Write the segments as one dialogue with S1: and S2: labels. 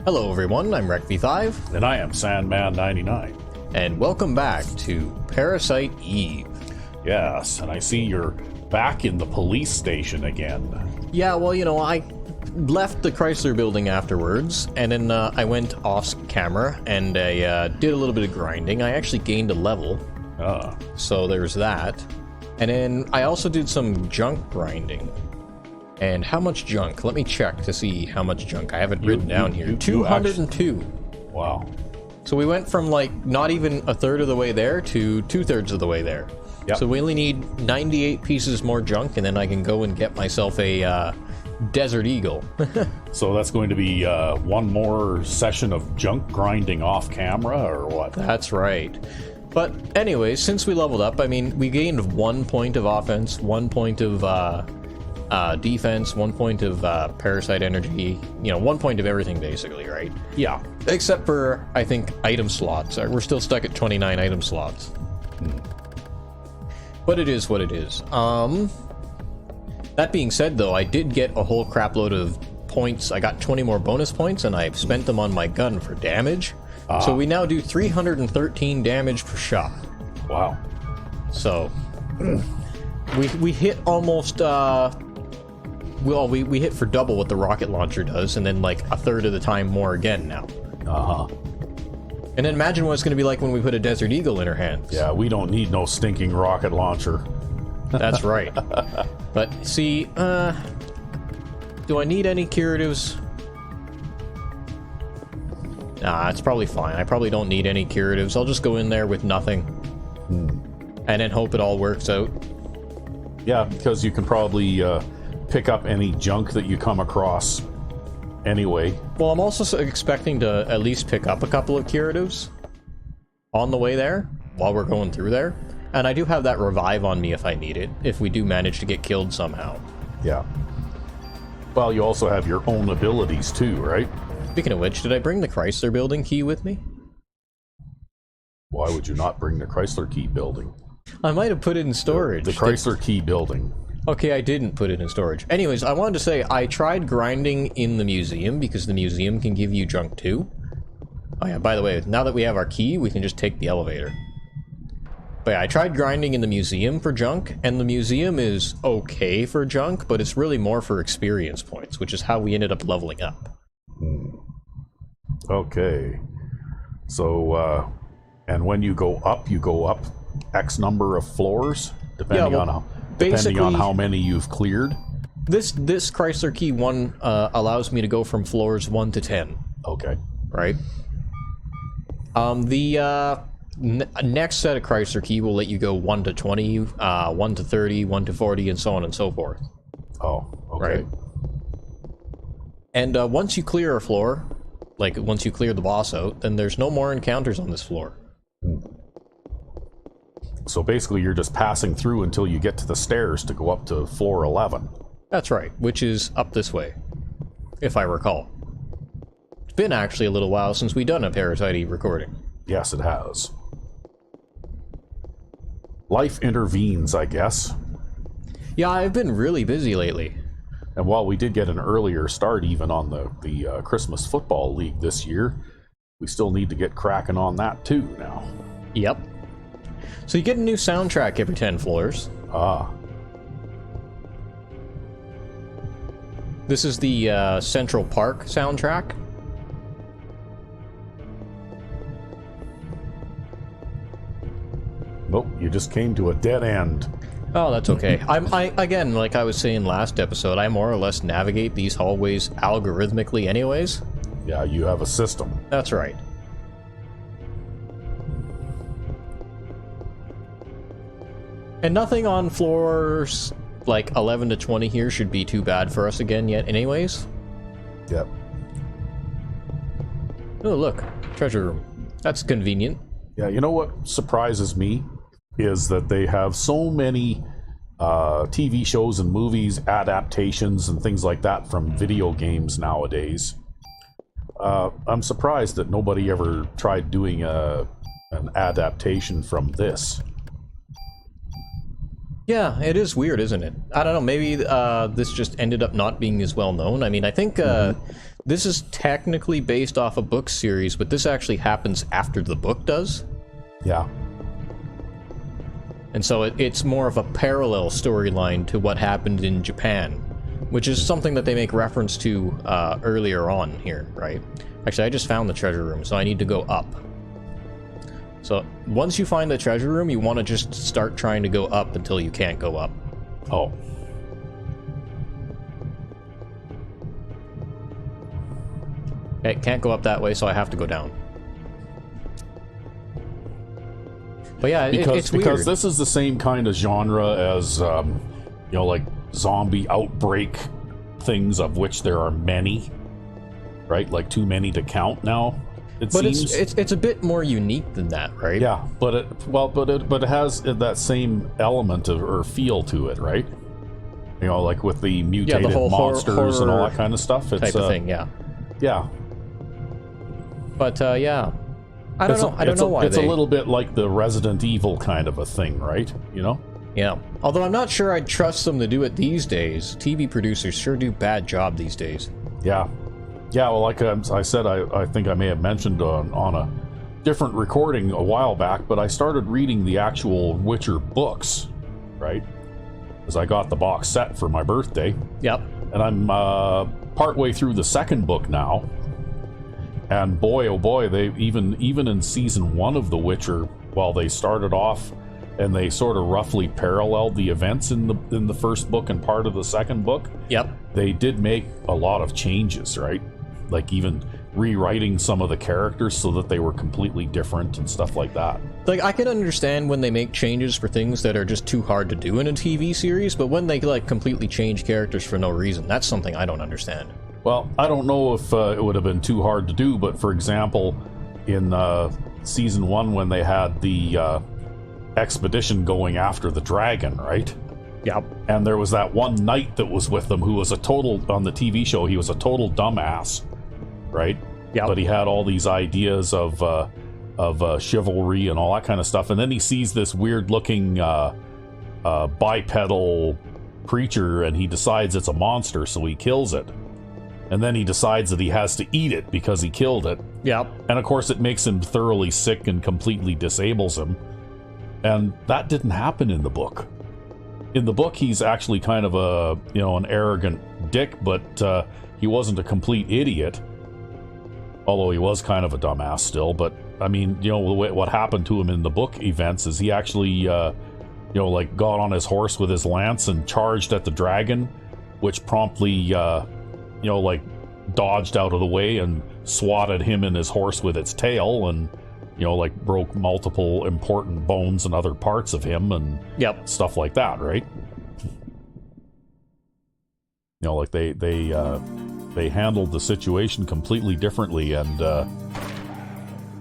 S1: Hello everyone, I'm RecV5.
S2: And I am Sandman99.
S1: And welcome back to Parasite Eve.
S2: Yes, and I see you're back in the police station again.
S1: Yeah, well, I left the Chrysler building afterwards, and then I went off camera, and I did a little bit of grinding. I actually gained a level. So there's that. And then I also did some junk grinding. And how much junk? Let me check to see how much junk. I have it written down here. 202.
S2: Wow.
S1: So we went from like not even a third of the way there to 2/3 of the way there.
S2: Yep.
S1: So we only need 98 pieces more junk, and then I can go and get myself a Desert Eagle.
S2: So that's going to be one more session of junk grinding off camera, or what?
S1: That's right. But anyways, since we leveled up, I mean, we gained 1 point of offense, 1 point of defense, 1 point of parasite energy, 1 point of everything basically, right?
S2: Yeah.
S1: Except for, I think, item slots. We're still stuck at 29 item slots. But it is what it is. That being said, though, I did get a whole crap load of points. I got 20 more bonus points, and I've spent them on my gun for damage. So we now do 313 damage per shot.
S2: Wow.
S1: So we hit almost we hit for double what the rocket launcher does, and then like a third of the time more again now. And then imagine what it's going to be like when we put a Desert Eagle in our hands.
S2: Yeah, we don't need no stinking rocket launcher.
S1: That's right. But see, do I need any curatives? Nah, it's probably fine. I probably don't need any curatives. I'll just go in there with nothing. And then hope it all works out.
S2: Yeah, because you can probably pick up any junk that you come across anyway.
S1: Well, I'm also expecting to at least pick up a couple of curatives on the way there, while we're going through there. And I do have that revive on me if I need it, if we do manage to get killed somehow.
S2: Yeah. Well, you also have your own abilities too, right?
S1: Speaking of which, did I bring the Chrysler building key with me?
S2: Why would you not bring the Chrysler key building?
S1: I might have put it in storage.
S2: The Chrysler key building.
S1: Okay, I didn't put it in storage. Anyways, I wanted to say, I tried grinding in the museum, because the museum can give you junk too. Oh yeah, by the way, now that we have our key, we can just take the elevator. But yeah, I tried grinding in the museum for junk, and the museum is okay for junk, but it's really more for experience points, which is how we ended up leveling up.
S2: Okay. So, and when you go up X number of floors, depending on how many you've cleared.
S1: This Chrysler Key 1 allows me to go from floors 1 to 10.
S2: Okay.
S1: Right? The next set of Chrysler Key will let you go 1 to 20, 1 to 30, 1 to 40, and so on and so forth.
S2: Oh, okay.
S1: Right? And once you clear a floor, like once you clear the boss out, then there's no more encounters on this floor.
S2: So basically you're just passing through until you get to the stairs to go up to floor 11.
S1: That's right, which is up this way, if I recall. It's been actually a little while since we've done a Parasite Eve recording.
S2: Yes, it has. Life intervenes, I guess.
S1: Yeah, I've been really busy lately.
S2: And while we did get an earlier start even on the Christmas Football League this year, we still need to get cracking on that too now.
S1: Yep. So you get a new soundtrack every 10 floors. This is the Central Park soundtrack.
S2: Nope, you just came to a dead end.
S1: Oh, that's okay. Again, like I was saying last episode, I more or less navigate these hallways algorithmically anyways.
S2: Yeah, you have a system.
S1: That's right. And nothing on floors like 11 to 20 here should be too bad for us again yet anyways.
S2: Yep.
S1: Oh, look. Treasure room. That's convenient.
S2: Yeah, you know what surprises me is that they have so many TV shows and movies, adaptations, and things like that from video games nowadays. I'm surprised that nobody ever tried doing an adaptation from this.
S1: Yeah, it is weird, isn't it? I don't know, maybe this just ended up not being as well known. I mean, I think this is technically based off a book series, but this actually happens after the book does.
S2: Yeah.
S1: And so it's more of a parallel storyline to what happened in Japan, which is something that they make reference to earlier on here, right? Actually, I just found the treasure room, so I need to go up. So once you find the treasure room, you want to just start trying to go up until you can't go up.
S2: Oh.
S1: Okay, can't go up that way, so I have to go down. But yeah, it's weird.
S2: Because this is the same kind of genre as, you know, like zombie outbreak things, of which there are many, right? Like too many to count now. It seems.
S1: It's a bit more unique than that, right?
S2: Yeah, but it has that same element of or feel to it, right? You know, like with the mutated
S1: the whole
S2: monsters
S1: horror
S2: and all that kind of stuff. It's
S1: type of thing, yeah.
S2: Yeah.
S1: But yeah, I don't know. I don't know why
S2: it's a little bit like the Resident Evil kind of a thing, right? You know?
S1: Yeah. Although I'm not sure I'd trust them to do it these days. TV producers sure do bad job these days.
S2: Yeah. Yeah, well, like I said, I think I may have mentioned on a different recording a while back, but I started reading the actual Witcher books, right? Because I got the box set for my birthday.
S1: Yep.
S2: And I'm partway through the second book now. And boy, oh boy, they even in season 1 of The Witcher, while they started off and they sort of roughly paralleled the events in the first book and part of the second book.
S1: Yep.
S2: They did make a lot of changes, right? Like even rewriting some of the characters so that they were completely different and stuff like that.
S1: Like, I can understand when they make changes for things that are just too hard to do in a TV series, but when they, like, completely change characters for no reason, that's something I don't understand.
S2: Well, I don't know if it would have been too hard to do, but for example, in season 1 when they had the expedition going after the dragon, right?
S1: Yep.
S2: And there was that one knight that was with them who was on the TV show, he was a total dumbass, right?
S1: Yep.
S2: But he had all these ideas of chivalry and all that kind of stuff. And then he sees this weird-looking bipedal creature, and he decides it's a monster, so he kills it. And then he decides that he has to eat it because he killed it.
S1: Yep.
S2: And of course, it makes him thoroughly sick and completely disables him. And that didn't happen in the book. In the book, he's actually kind of an arrogant dick, but he wasn't a complete idiot. Although he was kind of a dumbass still. But, I mean, what happened to him in the book events is he actually, got on his horse with his lance and charged at the dragon, which promptly, dodged out of the way and swatted him and his horse with its tail and, broke multiple important bones and other parts of him and stuff like that, right? They handled the situation completely differently, and the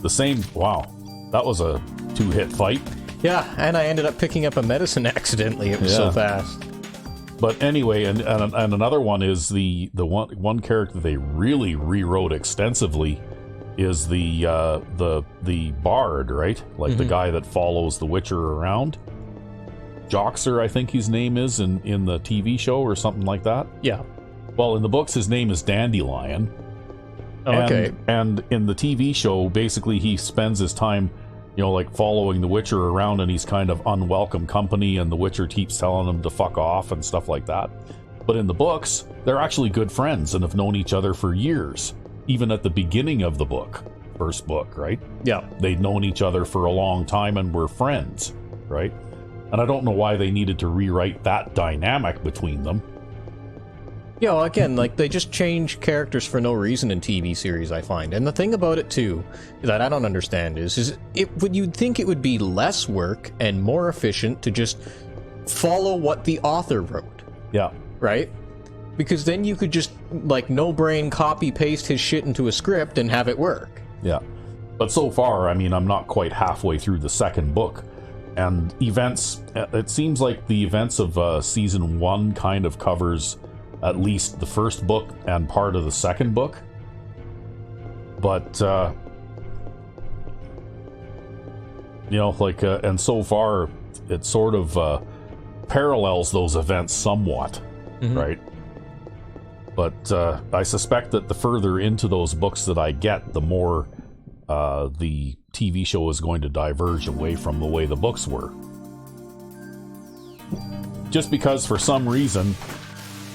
S2: same. Wow, that was a 2-hit fight.
S1: Yeah, and I ended up picking up a medicine accidentally. It was so fast.
S2: But anyway, and another one is the one character they really rewrote extensively is the bard, right? Like the guy that follows the Witcher around. Joxer, I think his name is in the TV show or something like that.
S1: Yeah.
S2: Well, in the books, his name is Dandelion.
S1: Oh, okay.
S2: And in the TV show, basically, he spends his time, following the Witcher around, and he's kind of unwelcome company, and the Witcher keeps telling him to fuck off and stuff like that. But in the books, they're actually good friends and have known each other for years, even at the beginning of the book, first book, right?
S1: Yeah.
S2: They'd known each other for a long time and were friends, right? And I don't know why they needed to rewrite that dynamic between them.
S1: Yeah, well, again, like, they just change characters for no reason in TV series, I find. And the thing about it, too, that I don't understand is you'd think it would be less work and more efficient to just follow what the author wrote.
S2: Yeah.
S1: Right? Because then you could just, no-brain copy-paste his shit into a script and have it work.
S2: Yeah. But so far, I mean, I'm not quite halfway through the second book. And it seems like the events of season 1 kind of covers at least the first book and part of the second book. But, and so far, it sort of parallels those events somewhat, right? But I suspect that the further into those books that I get, the more the TV show is going to diverge away from the way the books were. Just because for some reason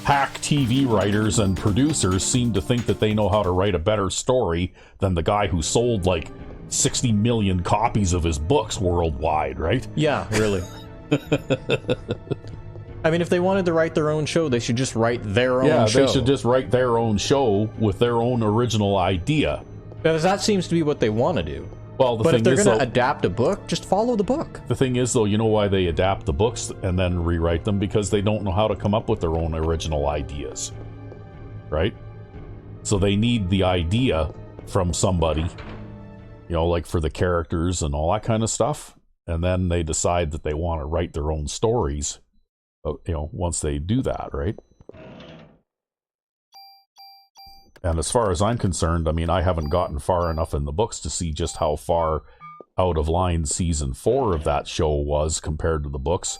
S2: hack TV writers and producers seem to think that they know how to write a better story than the guy who sold like 60 million copies of his books worldwide, right?
S1: Yeah, really. I mean, if they wanted to write their own show, they should just write their own show.
S2: Yeah, they should just write their own show with their own original idea.
S1: Because that seems to be what they want to do.
S2: Well,
S1: but if they're going to adapt a book, just follow the book.
S2: The thing is, though, you know why they adapt the books and then rewrite them? Because they don't know how to come up with their own original ideas. Right? So they need the idea from somebody, you know, like for the characters and all that kind of stuff. And then they decide that they want to write their own stories, you know, once they do that, right? And as far as I'm concerned, I mean, I haven't gotten far enough in the books to see just how far out of line season 4 of that show was compared to the books.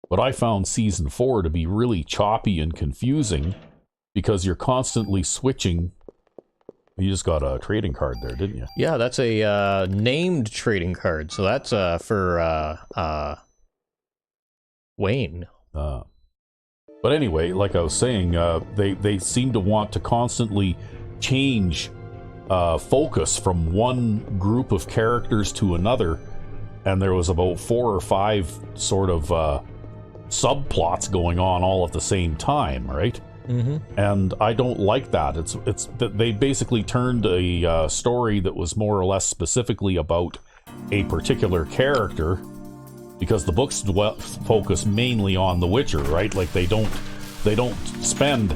S2: But I found season 4 to be really choppy and confusing because you're constantly switching. You just got a trading card there, didn't you?
S1: Yeah, that's a named trading card. So that's for Wayne.
S2: But anyway, like I was saying, they seem to want to constantly change focus from one group of characters to another, and there was about 4 or 5 sort of subplots going on all at the same time, right? Mm-hmm. And I don't like that. It's that they basically turned a story that was more or less specifically about a particular character, because the books focus mainly on The Witcher, right? Like they don't spend,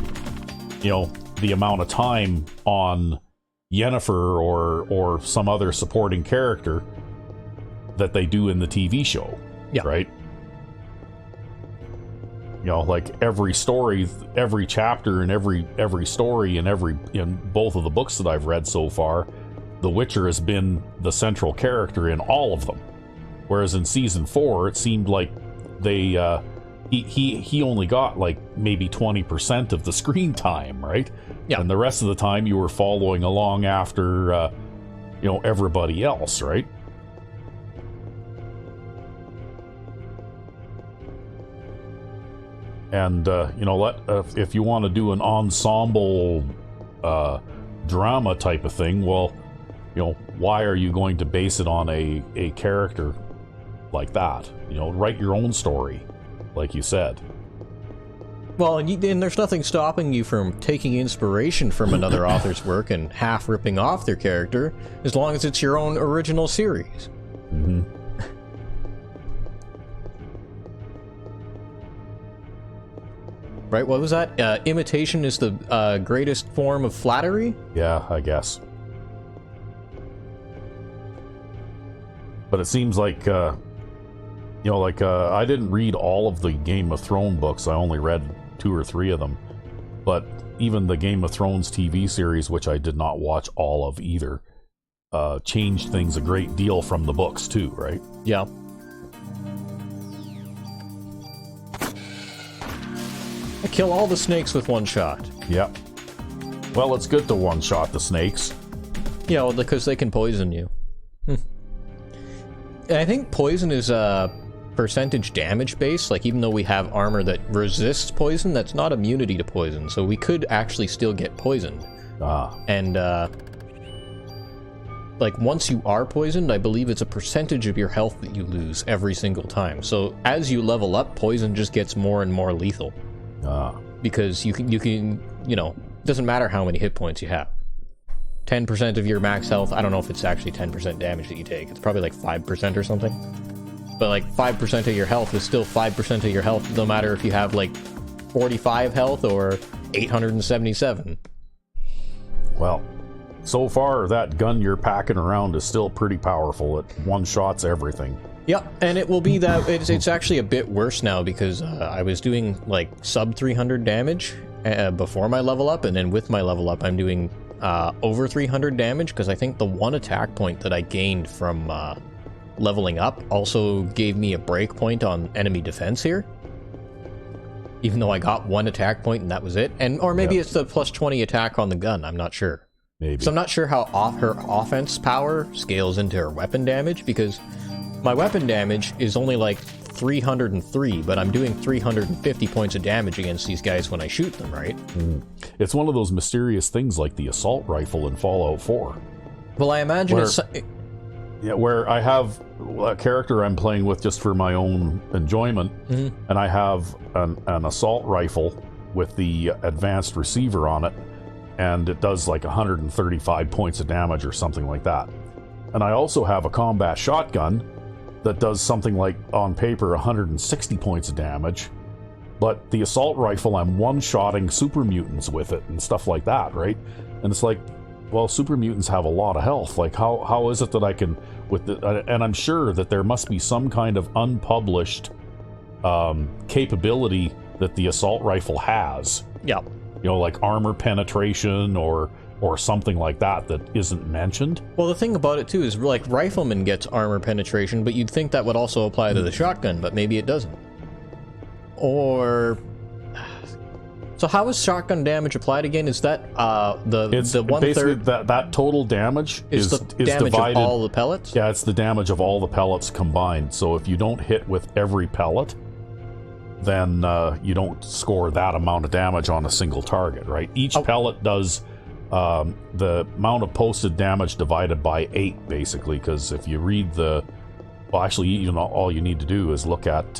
S2: you know, the amount of time on Yennefer or some other supporting character that they do in the TV show, right? You know, like every story, every chapter, and every story, and in both of the books that I've read so far, The Witcher has been the central character in all of them. Whereas in season 4, it seemed like they he only got like maybe 20% of the screen time, right? Yeah. And the rest of the time you were following along after you know, everybody else, right? And you know, if you want to do an ensemble drama type of thing, well, you know, why are you going to base it on a character like that? You know, write your own story, like you said.
S1: Well, and there's nothing stopping you from taking inspiration from another author's work and half ripping off their character, as long as it's your own original series.
S2: Mm-hmm.
S1: Right, what was that? Imitation is the greatest form of flattery?
S2: Yeah, I guess. But it seems like, you know, like, I didn't read all of the Game of Thrones books. I only read 2 or 3 of them. But even the Game of Thrones TV series, which I did not watch all of either, changed things a great deal from the books too, right?
S1: Yeah. I kill all the snakes with one shot.
S2: Yep. Well, it's good to one-shot the snakes.
S1: Yeah, well, because they can poison you. And I think poison is percentage damage based. Like, even though we have armor that resists poison, that's not immunity to poison. So we could actually still get poisoned. And like, once you are poisoned, I believe it's a percentage of your health that you lose every single time. So as you level up, poison just gets more and more lethal. Because you can, you know, it doesn't matter how many hit points you have. 10% of your max health, I don't know if it's actually 10% damage that you take. It's probably like 5% or something. But like 5% of your health is still 5% of your health, no matter if you have like 45 health or 877.
S2: Well, so far that gun you're packing around is still pretty powerful. It one-shots everything.
S1: Yep, and it will be that it's actually a bit worse now because I was doing like sub 300 damage before my level up, and then with my level up I'm doing over 300 damage because I think the one attack point that I gained from leveling up also gave me a break point on enemy defense here. even though I got 1 attack point and that was it. Or maybe it's the plus 20 attack on the gun. I'm not sure.
S2: Maybe.
S1: So I'm not sure how her offense power scales into her weapon damage, because my weapon damage is only like 303, but I'm doing 350 points of damage against these guys when I shoot them, right?
S2: It's one of those mysterious things like the assault rifle in Fallout 4.
S1: Well, I imagine it's...
S2: Yeah, where I have a character I'm playing with just for my own enjoyment, and I have an assault rifle with the advanced receiver on it, and it does like 135 points of damage or something like that. And I also have a combat shotgun that does something like, on paper, 160 points of damage, but the assault rifle, I'm one-shotting super mutants with it and stuff like that, right? And it's like, well, super mutants have a lot of health. Like, how is it that I can, and I'm sure that there must be some kind of unpublished capability that the assault rifle has.
S1: Yeah.
S2: You know, like armor penetration or something like that isn't mentioned.
S1: Well, the thing about it, too, is, like, Rifleman gets armor penetration, but you'd think that would also apply to the shotgun, but maybe it doesn't. Or... So how is shotgun damage applied again? Is that the 1/3?
S2: Basically, that total damage is
S1: damage
S2: divided,
S1: of all the pellets?
S2: Yeah, it's the damage of all the pellets combined. So if you don't hit with every pellet, then you don't score that amount of damage on a single target, right? Each pellet does the amount of posted damage divided by 8, basically, because if you read well, actually, all you need to do is look at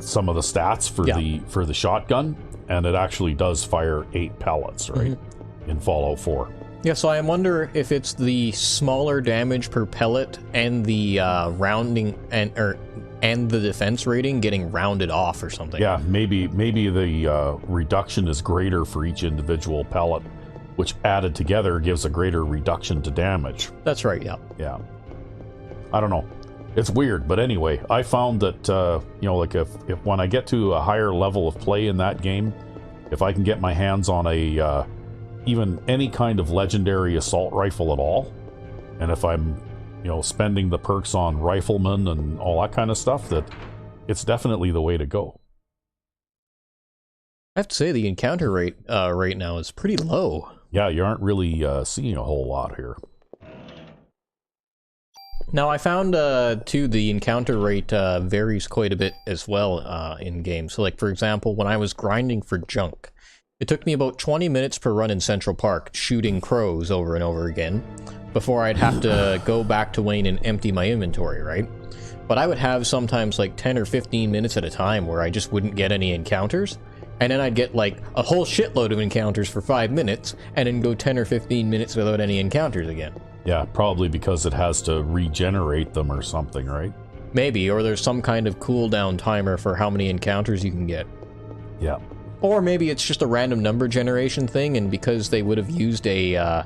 S2: some of the stats for the shotgun, and it actually does fire 8 pellets, right? In Fallout 4.
S1: Yeah, so I wonder if it's the smaller damage per pellet and the rounding and the defense rating getting rounded off or something.
S2: Yeah, maybe the reduction is greater for each individual pellet, which added together gives a greater reduction to damage.
S1: That's right. Yeah.
S2: Yeah. I don't know. It's weird, but anyway, I found that like if when I get to a higher level of play in that game, if I can get my hands on a even any kind of legendary assault rifle at all, and if I'm spending the perks on Rifleman and all that kind of stuff, that it's definitely the way to go.
S1: I have to say the encounter rate right now is pretty low.
S2: Yeah, you aren't really seeing a whole lot here.
S1: Now, I found, too, the encounter rate varies quite a bit as well in games. So, like, for example, when I was grinding for junk, it took me about 20 minutes per run in Central Park, shooting crows over and over again, before I'd have to go back to Wayne and empty my inventory, right? But I would have sometimes, like, 10 or 15 minutes at a time where I just wouldn't get any encounters, and then I'd get, like, a whole shitload of encounters for 5 minutes, and then go 10 or 15 minutes without any encounters again.
S2: Yeah, probably because it has to regenerate them or something, right?
S1: Maybe, or there's some kind of cooldown timer for how many encounters you can get.
S2: Yeah.
S1: Or maybe it's just a random number generation thing, and because they would have used a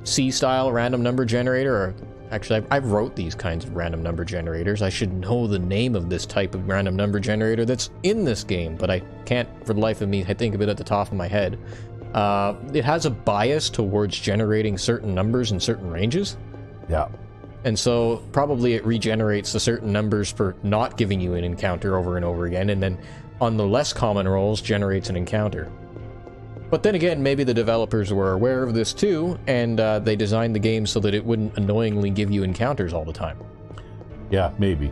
S1: C-style random number generator, or actually, I wrote these kinds of random number generators. I should know the name of this type of random number generator that's in this game, but I can't, for the life of me, I think of it at the top of my head. It has a bias towards generating certain numbers in certain ranges.
S2: Yeah.
S1: And so probably it regenerates the certain numbers for not giving you an encounter over and over again, and then on the less common rolls generates an encounter. But then again, maybe the developers were aware of this too, and they designed the game so that it wouldn't annoyingly give you encounters all the time.
S2: Yeah, maybe.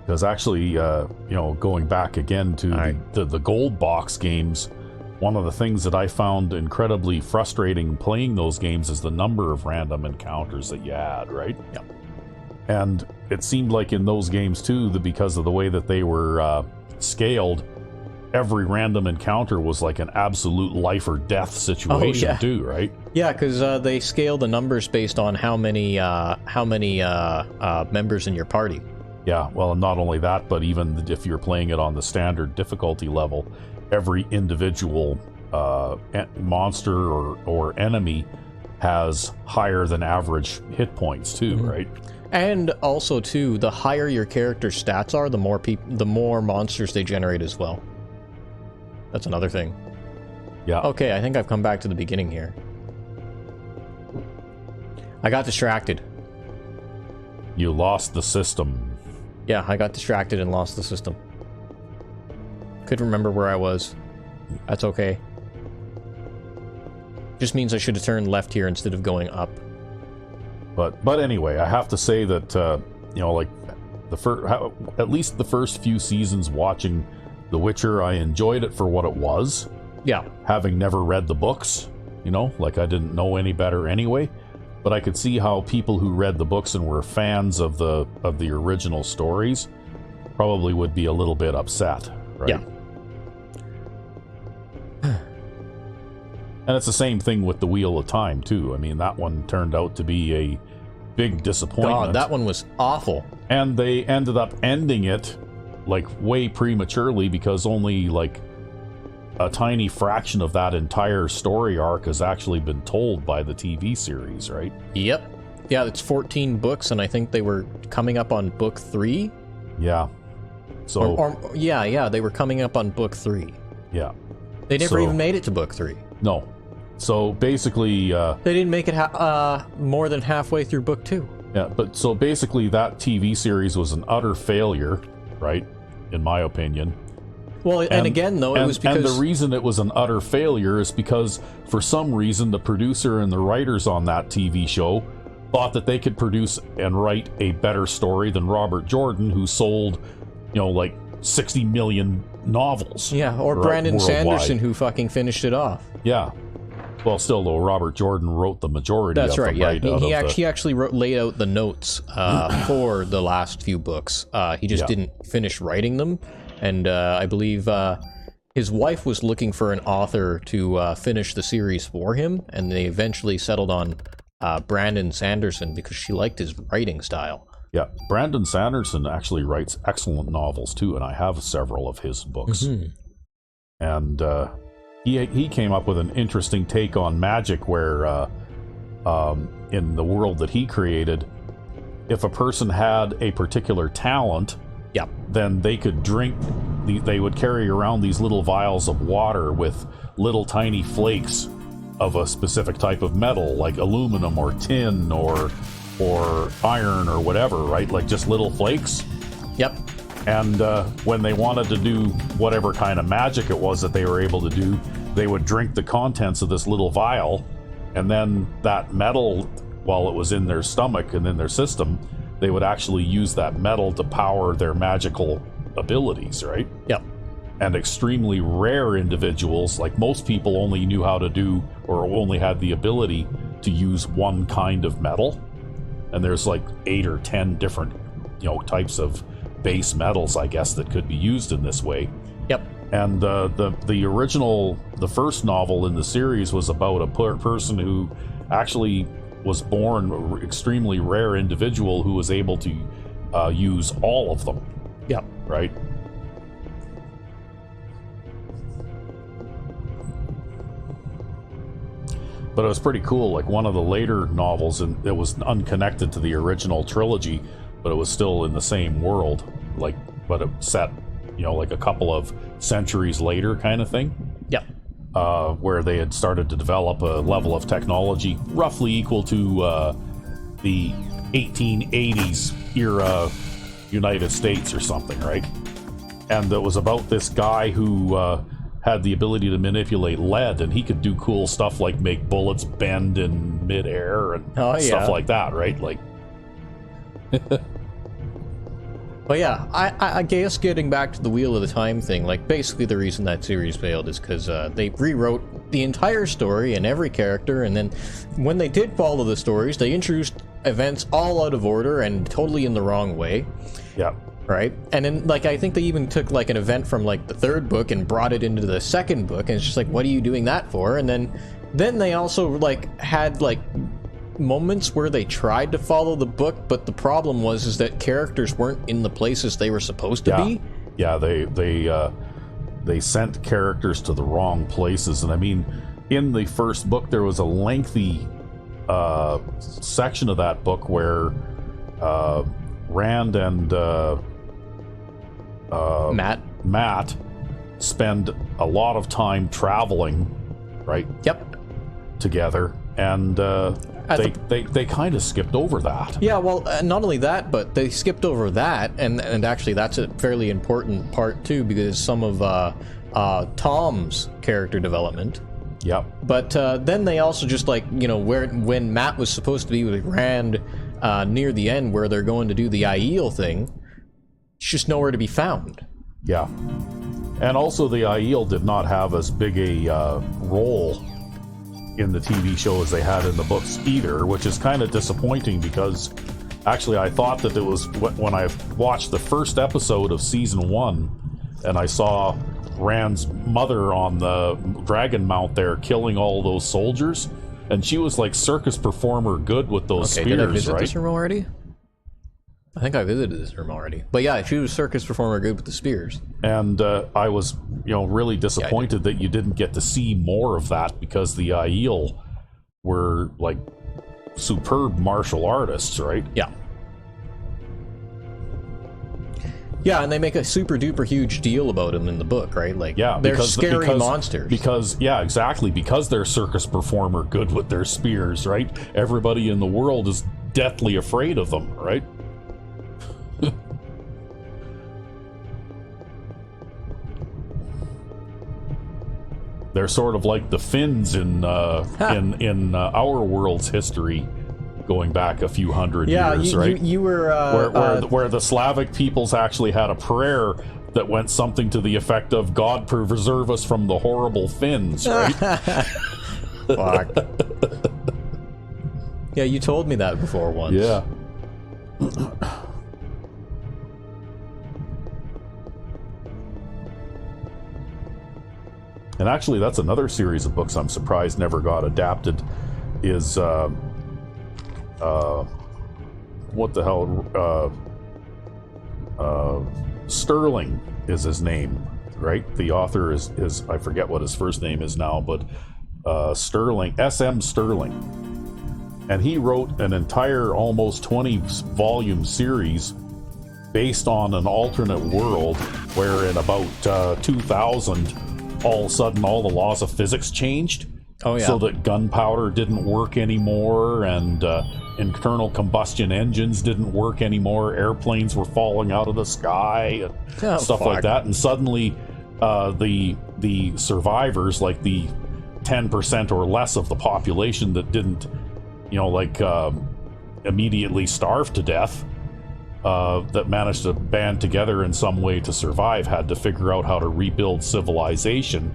S2: Because actually, going back again to the gold box games, one of the things that I found incredibly frustrating playing those games is the number of random encounters that you had, right?
S1: Yeah.
S2: And it seemed like in those games too, that because of the way that they were scaled, every random encounter was like an absolute life or death situation too, right?
S1: Yeah, because they scale the numbers based on how many members in your party.
S2: Yeah, well, not only that, but even if you're playing it on the standard difficulty level, every individual monster or enemy has higher than average hit points too, right?
S1: And also too, the higher your character's stats are, the more monsters they generate as well. That's another thing.
S2: Yeah.
S1: Okay, I think I've come back to the beginning here. I got distracted.
S2: You lost the system.
S1: Yeah, I got distracted and lost the system. Couldn't remember where I was. That's okay. Just means I should have turned left here instead of going up.
S2: But anyway, I have to say that like at least the first few seasons watching The Witcher, I enjoyed it for what it was.
S1: Yeah.
S2: Having never read the books, like I didn't know any better anyway. But I could see how people who read the books and were fans of the original stories probably would be a little bit upset, right?
S1: Yeah.
S2: And it's the same thing with The Wheel of Time, too. I mean, that one turned out to be a big disappointment.
S1: God, that one was awful.
S2: And they ended up ending it, like, way prematurely because only, like, a tiny fraction of that entire story arc has actually been told by the TV series, right?
S1: Yep. Yeah, it's 14 books, and I think they were coming up on book 3.
S2: Yeah. So...
S1: Yeah, they were coming up on book 3.
S2: Yeah.
S1: They never even made it to book 3.
S2: No. So basically...
S1: they didn't make it more than halfway through book 2.
S2: Yeah, but so basically that TV series was an utter failure, right? In my opinion.
S1: Well, and again, though, it was because...
S2: And the reason it was an utter failure is because, for some reason, the producer and the writers on that TV show thought that they could produce and write a better story than Robert Jordan, who sold, like 60 million novels.
S1: Yeah, or Brandon Sanderson, who fucking finished it off.
S2: Yeah. Well, still, though, Robert Jordan wrote the majority
S1: That's
S2: of
S1: right,
S2: them.
S1: yeah. He actually laid out the notes for the last few books. He just didn't finish writing them. And I believe his wife was looking for an author to finish the series for him, and they eventually settled on Brandon Sanderson because she liked his writing style.
S2: Yeah, Brandon Sanderson actually writes excellent novels too, and I have several of his books. Mm-hmm. And he came up with an interesting take on magic where in the world that he created, if a person had a particular talent...
S1: Yeah.
S2: Then they could drink, they would carry around these little vials of water with little tiny flakes of a specific type of metal, like aluminum or tin or iron or whatever, right? Like just little flakes.
S1: Yep.
S2: And when they wanted to do whatever kind of magic it was that they were able to do, they would drink the contents of this little vial, and then that metal, while it was in their stomach and in their system, they would actually use that metal to power their magical abilities, right?
S1: Yep.
S2: And extremely rare individuals, like most people only knew how to do or only had the ability to use one kind of metal. And there's like 8 or 10 different, types of base metals, I guess, that could be used in this way.
S1: Yep.
S2: And the first novel in the series was about a person who actually was born an extremely rare individual who was able to use all of them.
S1: Yeah.
S2: Right? But it was pretty cool. Like one of the later novels, and it was unconnected to the original trilogy, but it was still in the same world. Like, but it set, like a couple of centuries later kind of thing.
S1: Yeah.
S2: Where they had started to develop a level of technology roughly equal to the 1880s era United States or something, right? And it was about this guy who had the ability to manipulate lead, and he could do cool stuff like make bullets bend in midair and stuff like that, right? Like...
S1: But yeah, I guess getting back to the Wheel of the Time thing, like basically the reason that series failed is because they rewrote the entire story and every character, and then when they did follow the stories, they introduced events all out of order and totally in the wrong way.
S2: Yeah.
S1: Right? And then, like, I think they even took, like, an event from, like, the third book and brought it into the second book, and it's just like, what are you doing that for? And then they also, like, had, like, moments where they tried to follow the book, but the problem was that characters weren't in the places they were supposed to be.
S2: Yeah, they sent characters to the wrong places. And I mean, in the first book, there was a lengthy section of that book where Rand and Matt spend a lot of time traveling, right?
S1: Yep.
S2: Together. and they kind of skipped over that.
S1: Yeah, well, not only that, but they skipped over that, and actually that's a fairly important part too, because some of Tom's character development.
S2: Yep.
S1: But then they also just, like, you know, when Matt was supposed to be with Rand near the end, where they're going to do the Aiel thing, it's just nowhere to be found.
S2: Yeah. And also the Aiel did not have as big a role in the TV show as they had in the books either, which is kind of disappointing, because actually I thought that it was when I watched the first episode of season 1 and I saw Rand's mother on the dragon mount there killing all those soldiers, and she was like circus performer good with those spears,
S1: did I visit
S2: right?
S1: this room already? I think I visited this room already. But yeah, she was circus performer good with the spears.
S2: And I was, really disappointed that you didn't get to see more of that, because the Aiel were like superb martial artists, right?
S1: Yeah. Yeah, and they make a super duper huge deal about them in the book, right? Like,
S2: yeah,
S1: they're scary monsters.
S2: Yeah, exactly. Because they're circus performer good with their spears, right? Everybody in the world is deathly afraid of them, right? They're sort of like the Finns in our world's history, going back a few hundred years, right?
S1: You were
S2: where the Slavic peoples actually had a prayer that went something to the effect of "God preserve us from the horrible Finns," right?
S1: Fuck. Yeah, you told me that before once.
S2: Yeah. And actually, that's another series of books I'm surprised never got adapted. Is what the hell? Sterling is his name, right? The author is I forget what his first name is now, but Sterling, S.M. Sterling, and he wrote an entire almost 20-volume series based on an alternate world where in about 2000. All of a sudden, all the laws of physics changed.
S1: Oh, yeah.
S2: So that gunpowder didn't work anymore, and internal combustion engines didn't work anymore. Airplanes were falling out of the sky, and stuff like that. And suddenly, the survivors, like the 10% or less of the population that didn't, immediately starve to death, that managed to band together in some way to survive, had to figure out how to rebuild civilization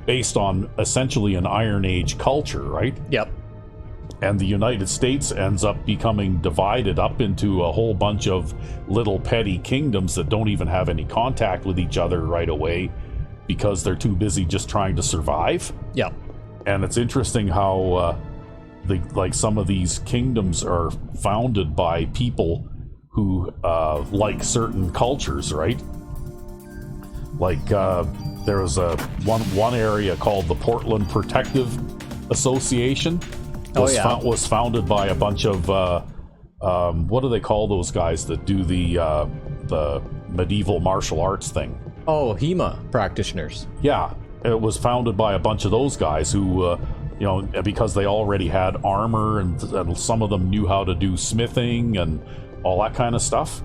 S2: based on essentially an Iron Age culture, right?
S1: Yep.
S2: And the United States ends up becoming divided up into a whole bunch of little petty kingdoms that don't even have any contact with each other right away because they're too busy just trying to survive.
S1: Yep.
S2: And it's interesting how some of these kingdoms are founded by people who like certain cultures, right? Like there was one area called the Portland Protective Association. Was founded by a bunch of what do they call those guys that do the medieval martial arts thing?
S1: Oh, HEMA practitioners.
S2: Yeah, it was founded by a bunch of those guys who because they already had armor and some of them knew how to do smithing and all that kind of stuff,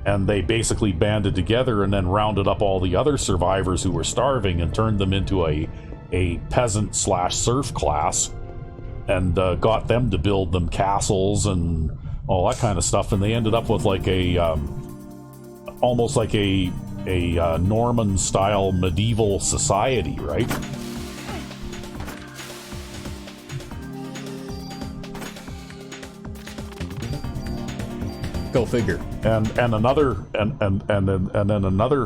S2: and they basically banded together and then rounded up all the other survivors who were starving and turned them into a peasant/serf class, and got them to build them castles and all that kind of stuff, and they ended up with like almost like a Norman style medieval society, right?
S1: Go figure.
S2: And then another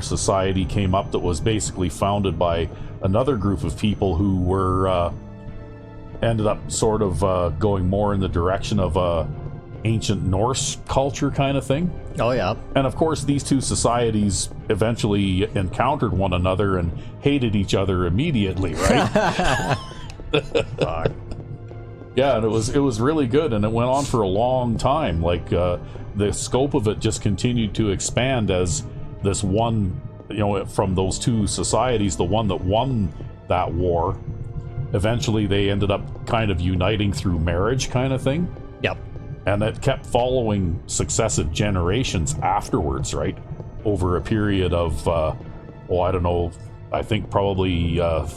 S2: society came up that was basically founded by another group of people who were ended up sort of going more in the direction of ancient Norse culture kind of thing.
S1: Oh yeah.
S2: And of course these two societies eventually encountered one another and hated each other immediately, right?
S1: Fuck.
S2: Yeah, and it was really good, and it went on for a long time. Like the scope of it just continued to expand as this one, from those two societies, the one that won that war eventually they ended up kind of uniting through marriage kind of thing.
S1: Yep.
S2: And it kept following successive generations afterwards, right? Over a period of, I don't know, I think probably 4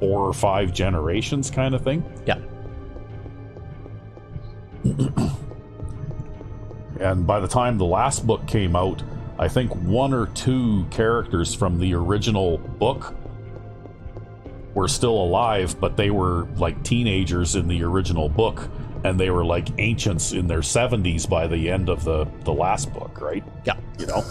S2: or 5 generations kind of thing.
S1: Yeah.
S2: And by the time the last book came out, I think 1 or 2 characters from the original book were still alive, but they were like teenagers in the original book, and they were like ancients in their 70s by the end of the last book, right?
S1: Yeah.
S2: You know?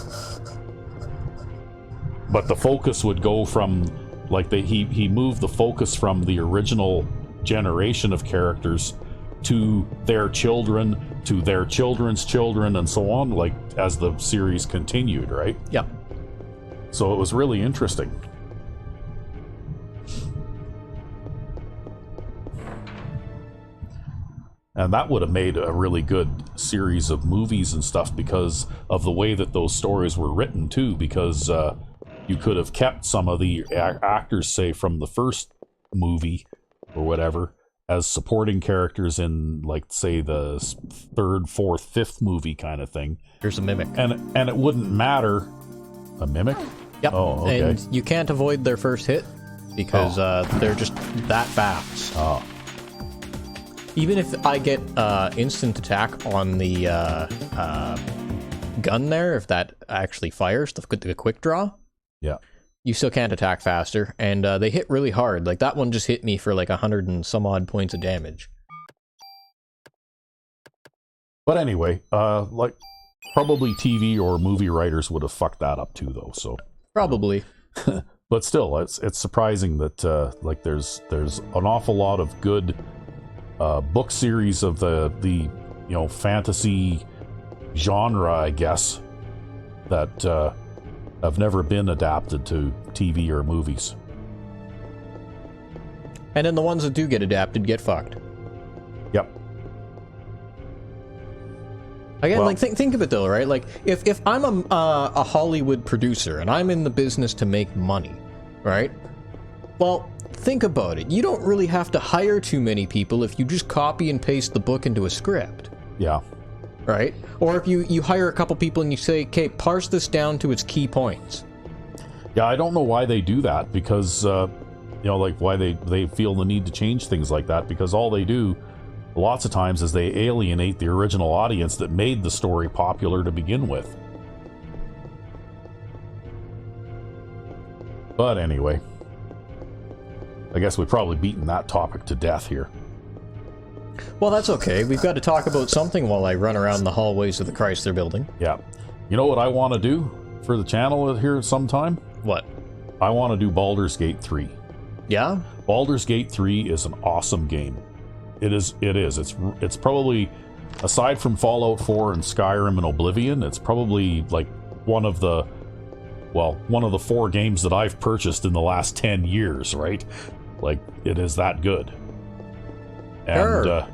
S2: But the focus would go from, like, he moved the focus from the original generation of characters to their children, to their children's children, and so on, like, as the series continued, right?
S1: Yeah.
S2: So it was really interesting. And that would have made a really good series of movies and stuff because of the way that those stories were written, too, because you could have kept some of the actors, say, from the first movie or whatever, as supporting characters in, like, say, the 3rd, 4th, 5th movie kind of thing.
S1: Here's a mimic.
S2: And it wouldn't matter. A mimic?
S1: Yep.
S2: Oh, okay.
S1: And you can't avoid their first hit because they're just that fast.
S2: Oh.
S1: Even if I get instant attack on the gun there, if that actually fires, the quick draw,
S2: Yeah.
S1: you still can't attack faster, and they hit really hard. Like, that one just hit me for like 100 and some odd points of damage.
S2: But anyway, like, probably TV or movie writers would have fucked that up too, though, so...
S1: Probably.
S2: But still, it's surprising that, like, there's an awful lot of good... book series of the fantasy genre, I guess, that have never been adapted to TV or movies.
S1: And then the ones that do get adapted get fucked.
S2: Yep.
S1: Again,
S2: Well,
S1: like, think of it though, right? Like, if I'm a Hollywood producer and I'm in the business to make money, right? Well, think about it. You don't really have to hire too many people if you just copy and paste the book into a script.
S2: Yeah.
S1: Right? Or if you hire a couple people and you say, okay, parse this down to its key points.
S2: Yeah, I don't know why they do that, because, like, why they feel the need to change things like that, because all they do lots of times is they alienate the original audience that made the story popular to begin with. But anyway, I guess we've probably beaten that topic to death here.
S1: Well, that's okay. We've got to talk about something while I run around the hallways of the Chrysler building.
S2: Yeah. You know what I want to do for the channel here sometime?
S1: What?
S2: I want to do Baldur's Gate 3.
S1: Yeah?
S2: Baldur's Gate 3 is an awesome game. It is. It's probably, aside from Fallout 4 and Skyrim and Oblivion, it's probably like one of the 4 games that I've purchased in the last 10 years, right? Like, it is that good. And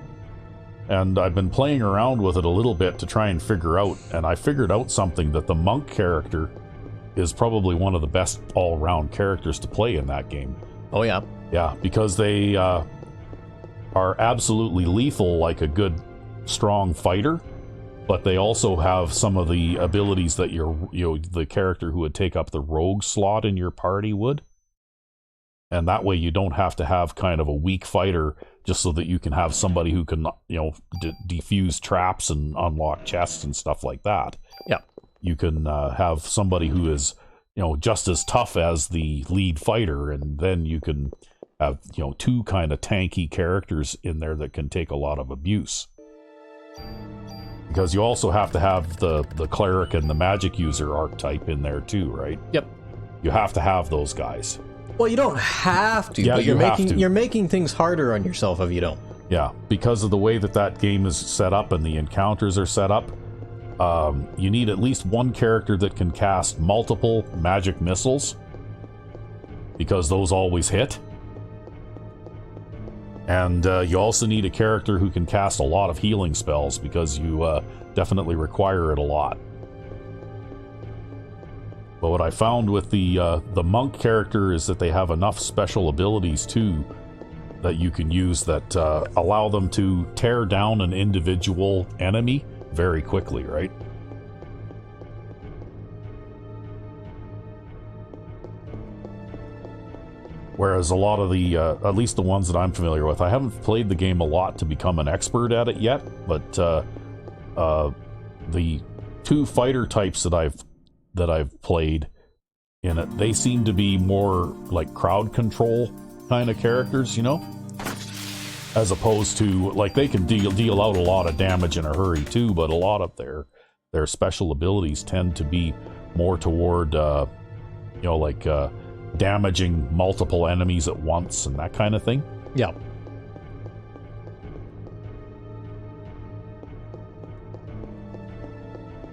S2: and I've been playing around with it a little bit to try and figure out, and I figured out something, that the monk character is probably one of the best all-round characters to play in that game.
S1: Oh, yeah.
S2: Yeah, because they are absolutely lethal, like a good, strong fighter, but they also have some of the abilities that the character who would take up the rogue slot in your party would. And that way you don't have to have kind of a weak fighter just so that you can have somebody who can, defuse traps and unlock chests and stuff like that.
S1: Yeah.
S2: You can have somebody who is, just as tough as the lead fighter, and then you can have, 2 kind of tanky characters in there that can take a lot of abuse. Because you also have to have the cleric and the magic user archetype in there too, right?
S1: Yep.
S2: You have to have those guys.
S1: Well, you don't have to,
S2: Yeah,
S1: but you're making things harder on yourself if you don't.
S2: Yeah, because of the way that game is set up and the encounters are set up, you need at least one character that can cast multiple magic missiles, because those always hit. And you also need a character who can cast a lot of healing spells, because you definitely require it a lot. But what I found with the monk character is that they have enough special abilities too that you can use that allow them to tear down an individual enemy very quickly, right? Whereas a lot of the, at least the ones that I'm familiar with, I haven't played the game a lot to become an expert at it yet, but the two fighter types that I've played in it, they seem to be more like crowd control kind of characters, you know? As opposed to, like, they can deal out a lot of damage in a hurry too, but a lot of their special abilities tend to be more toward, you know, like, damaging multiple enemies at once and that kind of thing.
S1: Yeah.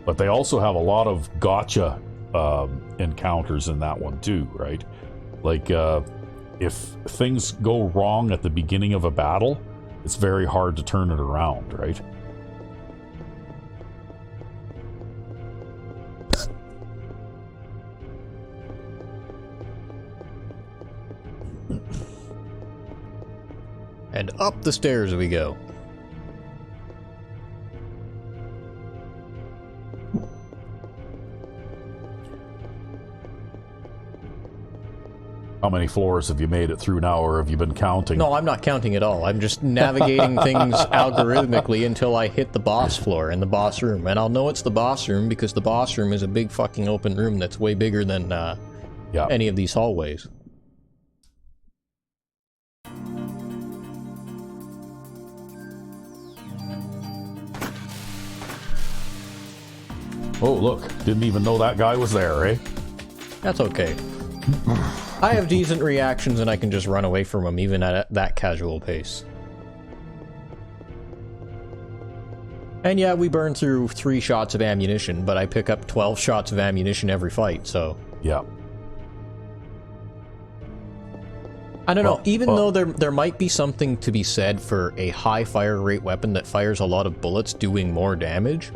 S2: But they also have a lot of gotcha encounters in that one too, right? Like, if things go wrong at the beginning of a battle, it's very hard to turn it around, right?
S1: And up the stairs we go.
S2: How many floors have you made it through now, or have you been counting?
S1: No, I'm not counting at all. I'm just navigating things algorithmically until I hit the boss floor in the boss room. And I'll know it's the boss room because the boss room is a big fucking open room that's way bigger than any of these hallways.
S2: Oh, look. Didn't even know that guy was there, eh?
S1: That's okay. I have decent reactions and I can just run away from him even at that casual pace. And yeah, we burn through 3 shots of ammunition, but I pick up 12 shots of ammunition every fight, so...
S2: Yeah.
S1: I don't know, even though there might be something to be said for a high fire rate weapon that fires a lot of bullets doing more damage,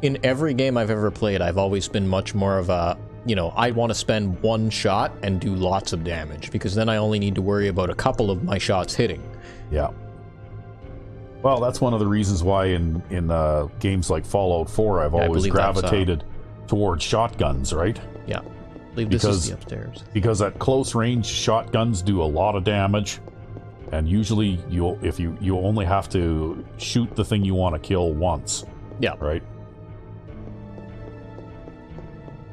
S1: in every game I've ever played, I've always been much more of a, you know, I want to spend one shot and do lots of damage, because then I only need to worry about a couple of my shots hitting.
S2: Yeah. Well, that's one of the reasons why in games like Fallout 4, I've always gravitated towards shotguns, right?
S1: Yeah. I believe this is the upstairs.
S2: Because at close range, shotguns do a lot of damage, and usually you only have to shoot the thing you want to kill once.
S1: Yeah.
S2: Right?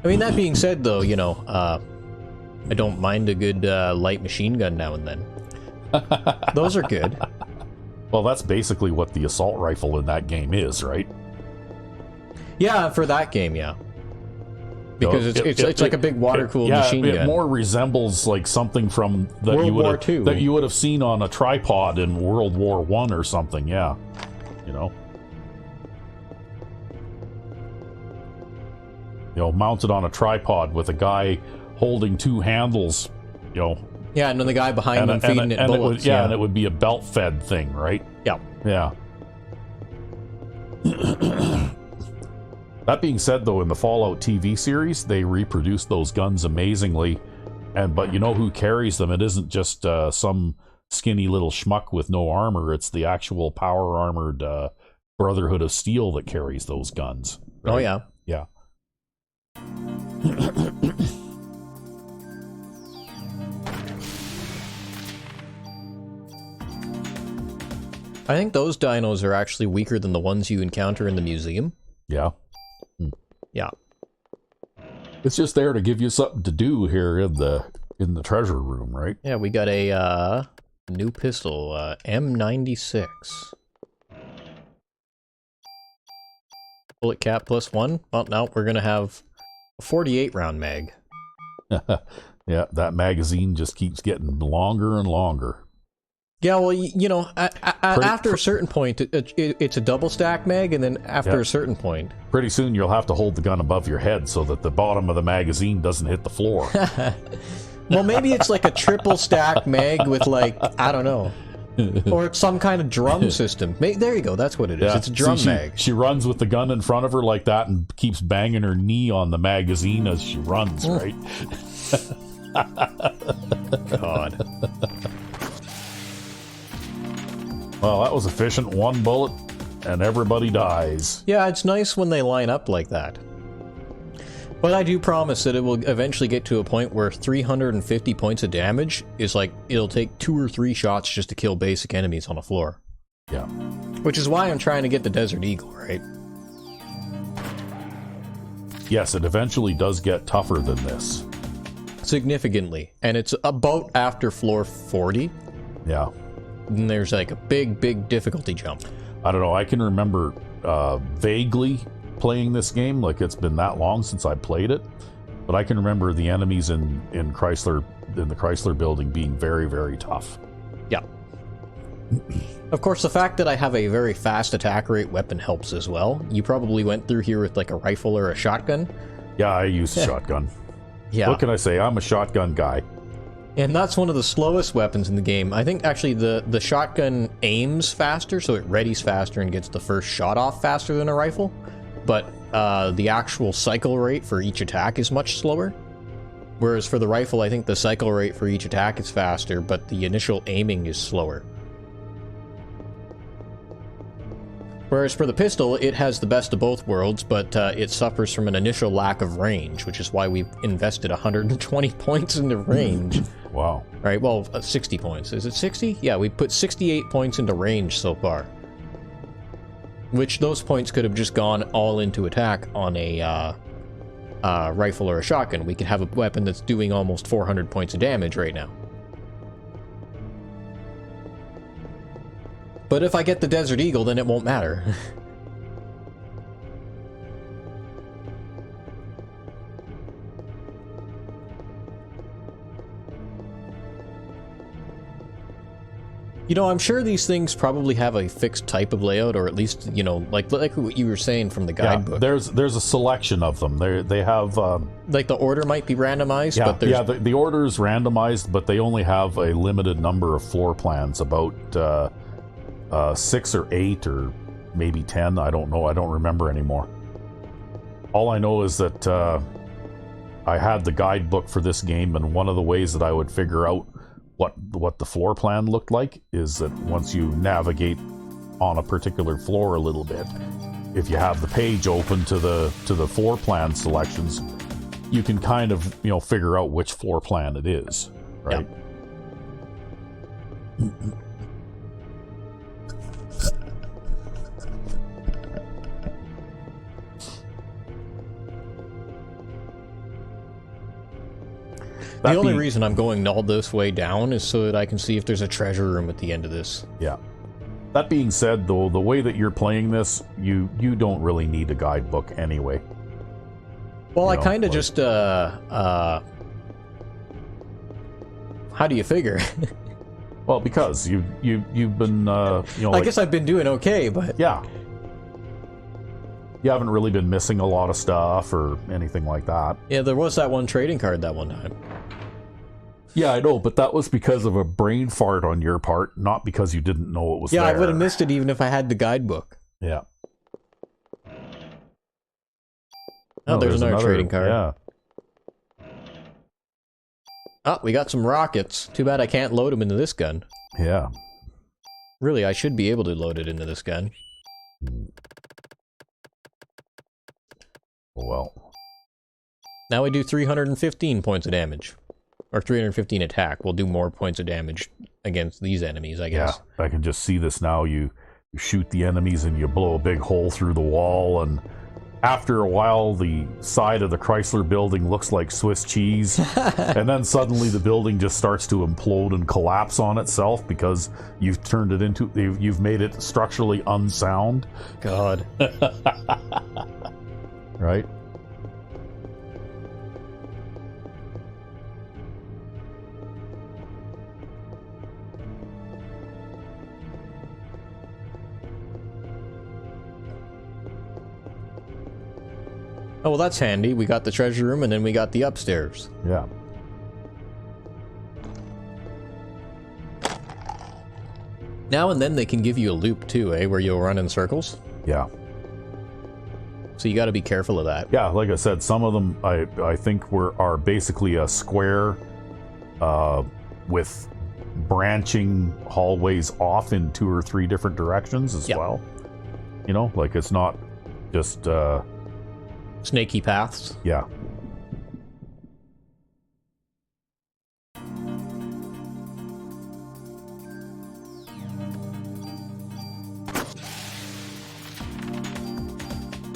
S1: I mean, that being said, though, you know, I don't mind a good light machine gun now and then. Those are good.
S2: Well, that's basically what the assault rifle in that game is, right?
S1: Yeah, for that game, yeah. Because it's like a big water-cooled machine gun.
S2: It more resembles like something from that you would have seen on a tripod in World War I or something, yeah. You know? You know, mounted on a tripod with a guy holding 2 handles, you know.
S1: Yeah, and then the guy behind him feeding it bullets.
S2: And it would be a belt-fed thing, right?
S1: Yeah.
S2: Yeah. That being said, though, in the Fallout TV series, they reproduce those guns amazingly. But you know who carries them? It isn't just some skinny little schmuck with no armor. It's the actual power-armored Brotherhood of Steel that carries those guns. Right?
S1: Oh, yeah.
S2: Yeah.
S1: I think those dinos are actually weaker than the ones you encounter in the museum.
S2: Yeah.
S1: Yeah.
S2: It's just there to give you something to do here in the treasure room, right?
S1: Yeah, we got a new pistol, M96. Bullet cap +1. Well, now we're gonna have a 48 round mag.
S2: Yeah, that magazine just keeps getting longer and longer.
S1: Yeah, well, you know, after a certain point, it's a double stack mag, and then after a certain point...
S2: Pretty soon you'll have to hold the gun above your head so that the bottom of the magazine doesn't hit the floor.
S1: Well, maybe it's like a triple stack mag with, like, I don't know. Or some kind of drum system. There you go, that's what it is. Yeah. It's a drum mag.
S2: She runs with the gun in front of her like that and keeps banging her knee on the magazine as she runs, right?
S1: God.
S2: Well, that was efficient. One bullet, and everybody dies.
S1: Yeah, it's nice when they line up like that. But I do promise that it will eventually get to a point where 350 points of damage is like, it'll take 2 or 3 shots just to kill basic enemies on a floor.
S2: Yeah.
S1: Which is why I'm trying to get the Desert Eagle, right?
S2: Yes, it eventually does get tougher than this.
S1: Significantly. And it's about after floor 40.
S2: Yeah.
S1: And there's like a big, big difficulty jump.
S2: I don't know, I can remember vaguely playing this game, like it's been that long since I played it, but I can remember the enemies in the Chrysler building being very, very tough.
S1: Yeah. Of course, the fact that I have a very fast attack rate weapon helps as well. You probably went through here with like a rifle or a shotgun.
S2: Yeah, I use a shotgun.
S1: Yeah.
S2: What can I say? I'm a shotgun guy.
S1: And that's one of the slowest weapons in the game. I think actually the shotgun aims faster, so it readies faster and gets the first shot off faster than a rifle. But the actual cycle rate for each attack is much slower. Whereas for the rifle, I think the cycle rate for each attack is faster, but the initial aiming is slower. Whereas for the pistol, it has the best of both worlds, but it suffers from an initial lack of range, which is why we've invested 120 points into range.
S2: Wow.
S1: Right, well, 60 points. Is it 60? Yeah, we put 68 points into range so far. Which those points could have just gone all into attack on a rifle or a shotgun. We could have a weapon that's doing almost 400 points of damage right now. But if I get the Desert Eagle, then it won't matter. You know, I'm sure these things probably have a fixed type of layout, or at least, you know, like what you were saying from the guidebook.
S2: Yeah, there's a selection of them. They have
S1: like the order might be randomized,
S2: yeah,
S1: but there's...
S2: yeah, the order is randomized, but they only have a limited number of floor plans, about 6 or 8 or maybe 10. I don't know. I don't remember anymore. All I know is that I had the guidebook for this game, and one of the ways that I would figure out what the floor plan looked like is that once you navigate on a particular floor a little bit, if you have the page open to the floor plan selections, you can kind of, you know, figure out which floor plan it is, right?
S1: Yeah. The only reason I'm going all this way down is so that I can see if there's a treasure room at the end of this.
S2: Yeah. That being said, though, the way that you're playing this, you don't really need a guidebook anyway.
S1: Well, I kind of just, how do you figure?
S2: Well, because you've been, you know,
S1: I guess I've been doing okay, but...
S2: Yeah. You haven't really been missing a lot of stuff or anything like that.
S1: Yeah, there was that one trading card that one time.
S2: Yeah, I know, but that was because of a brain fart on your part, not because you didn't know it was there.
S1: Yeah, I would have missed it even if I had the guidebook.
S2: Yeah.
S1: Oh, there's another trading card.
S2: Yeah.
S1: Oh, we got some rockets. Too bad I can't load them into this gun.
S2: Yeah.
S1: Really, I should be able to load it into this gun.
S2: Well.
S1: Now we do 315 points of damage. Or 315 attack. We'll do more points of damage against these enemies, I guess.
S2: Yeah, I can just see this now. You shoot the enemies and you blow a big hole through the wall, and after a while the side of the Chrysler building looks like Swiss cheese. And then suddenly the building just starts to implode and collapse on itself because you've turned it into... You've made it structurally unsound.
S1: God.
S2: Right?
S1: Oh, well, that's handy. We got the treasure room, and then we got the upstairs.
S2: Yeah.
S1: Now and then they can give you a loop, too, eh? Where you'll run in circles.
S2: Yeah.
S1: So you got to be careful of that.
S2: Yeah, like I said, some of them I think are basically a square with branching hallways off in 2 or 3 different directions as well. You know, like it's not just
S1: snaky paths.
S2: Yeah.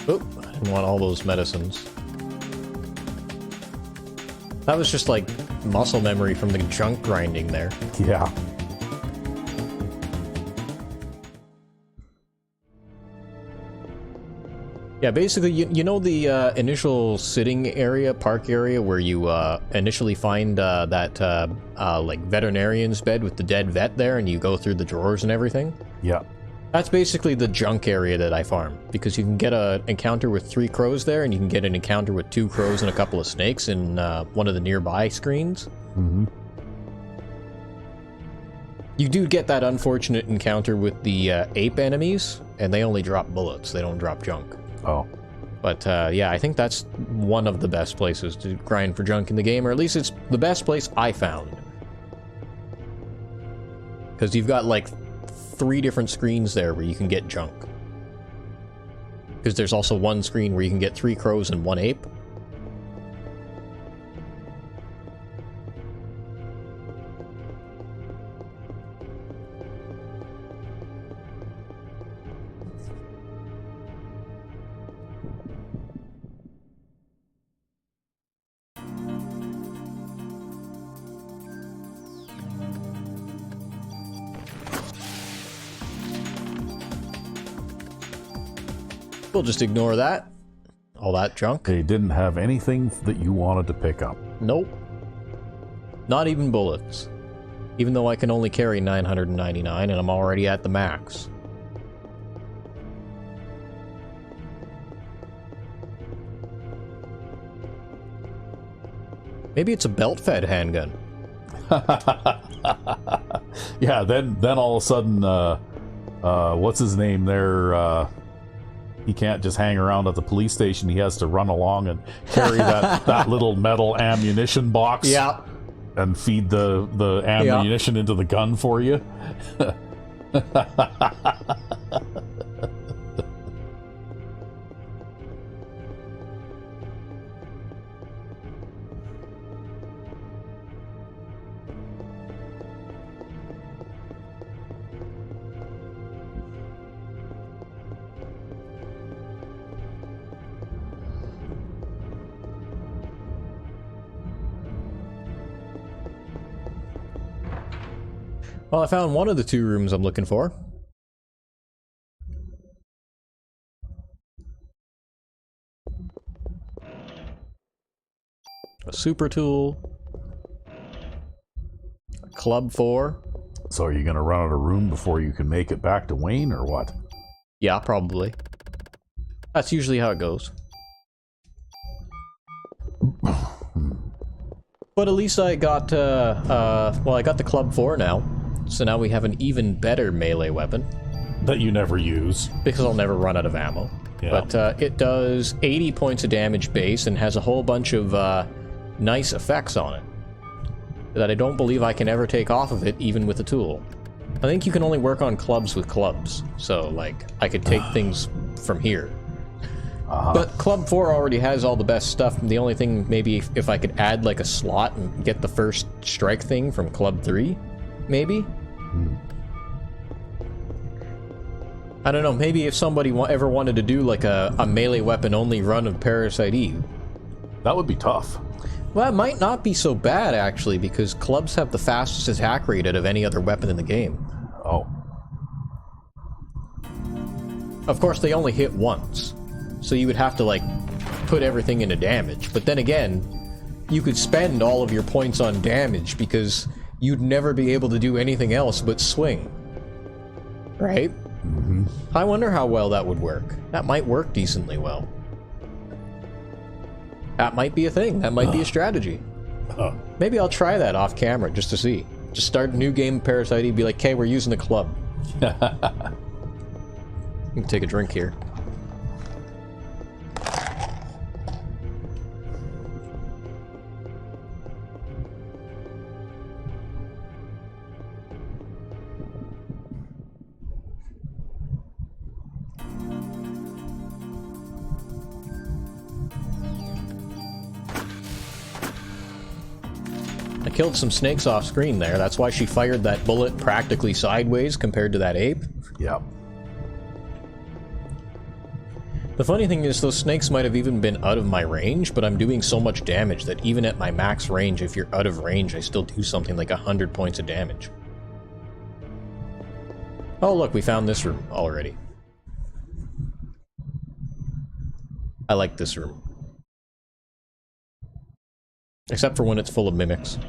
S1: Oop, I didn't want all those medicines. That was just like muscle memory from the junk grinding there.
S2: Yeah.
S1: Yeah, basically, you know the initial sitting area, park area, where you initially find that like veterinarian's bed with the dead vet there, and you go through the drawers and everything?
S2: Yeah.
S1: That's basically the junk area that I farm, because you can get an encounter with 3 crows there, and you can get an encounter with 2 crows and a couple of snakes in one of the nearby screens.
S2: Mm-hmm.
S1: You do get that unfortunate encounter with the ape enemies, and they only drop bullets, they don't drop junk.
S2: Oh.
S1: But yeah, I think that's one of the best places to grind for junk in the game, or at least it's the best place I found. Because you've got like 3 different screens there where you can get junk. Because there's also one screen where you can get 3 crows and 1 ape. We'll just ignore that. All that junk.
S2: They didn't have anything that you wanted to pick up.
S1: Nope. Not even bullets. Even though I can only carry 999 and I'm already at the max. Maybe it's a belt-fed handgun.
S2: Yeah, then all of a sudden, what's his name there? He can't just hang around at the police station. He has to run along and carry that little metal ammunition box.
S1: Yeah.
S2: And feed the ammunition into the gun for you.
S1: Well, I found one of the 2 rooms I'm looking for. A super tool. A club 4.
S2: So are you going to run out of room before you can make it back to Wayne, or what?
S1: Yeah, probably. That's usually how it goes. But at least I got, well, I got the club 4 now. So now we have an even better melee weapon.
S2: That you never use.
S1: Because I'll never run out of ammo. Yeah. But it does 80 points of damage base and has a whole bunch of nice effects on it that I don't believe I can ever take off of it, even with a tool. I think you can only work on clubs with clubs. So, like, I could take things from here. But Club 4 already has all the best stuff. The only thing, maybe, if I could add, like, a slot and get the first strike thing from Club 3, maybe? I don't know, maybe if somebody ever wanted to do, like, a melee weapon-only run of Parasite Eve.
S2: That would be tough.
S1: Well, it might not be so bad, actually, because clubs have the fastest attack rate out of any other weapon in the game.
S2: Oh.
S1: Of course, they only hit once. So you would have to, like, put everything into damage. But then again, you could spend all of your points on damage because you'd never be able to do anything else but swing. Right?
S2: Mm-hmm.
S1: I wonder how well that would work. That might work decently well. That might be a thing. That might be a strategy. Maybe I'll try that off camera just to see. Just start a new game of Parasite and be like, okay, we're using the club. You can take a drink here. killed some snakes off screen there. That's why she fired that bullet practically sideways compared to that ape.
S2: Yep.
S1: The funny thing is, those snakes might have even been out of my range, but I'm doing so much damage that even at my max range, if you're out of range, I still do something like 100 points of damage. Oh look, we found this room already. I like this room. Except for when it's full of mimics.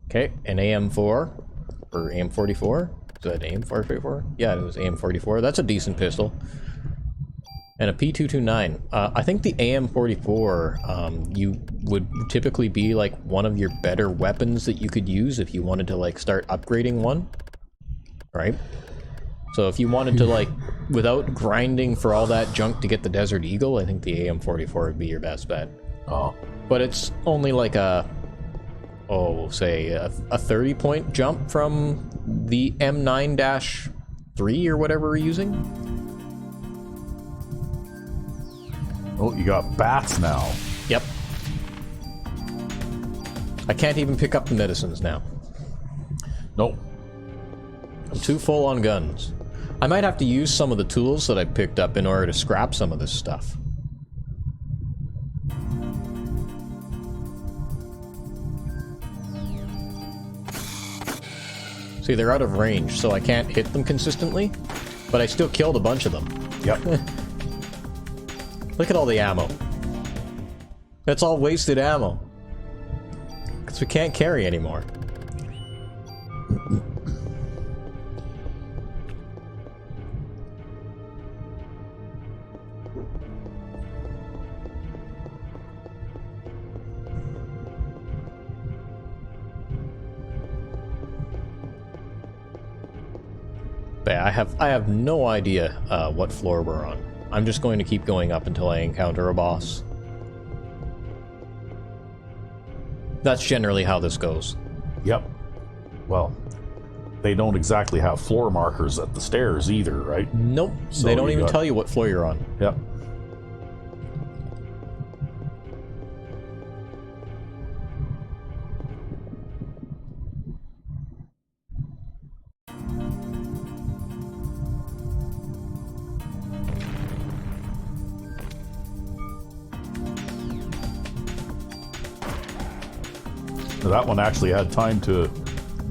S1: Okay, an AM4, or AM44? Is that AM44? Yeah, it was AM44. That's a decent pistol. And a P229. I think the AM44, you would typically be like one of your better weapons that you could use if you wanted to like start upgrading one. Right? So if you wanted to like, without grinding for all that junk to get the Desert Eagle, I think the AM44 would be your best bet.
S2: Oh.
S1: But it's only like a, say a 30-point jump from the M9-3 or whatever we're using.
S2: Oh, you got bats now.
S1: Yep. I can't even pick up the medicines now.
S2: Nope.
S1: I'm too full on guns. I might have to use some of the tools that I picked up in order to scrap some of this stuff. See, they're out of range, so I can't hit them consistently, but I still killed a bunch of them.
S2: Yep.
S1: Look at all the ammo. That's all wasted ammo. Because we can't carry anymore. But yeah, I have no idea what floor we're on. I'm just going to keep going up until I encounter a boss. That's generally how this goes.
S2: Yep. Well, they don't exactly have floor markers at the stairs either, right?
S1: Nope. So they don't even tell you what floor you're on.
S2: Yep. That one actually had time to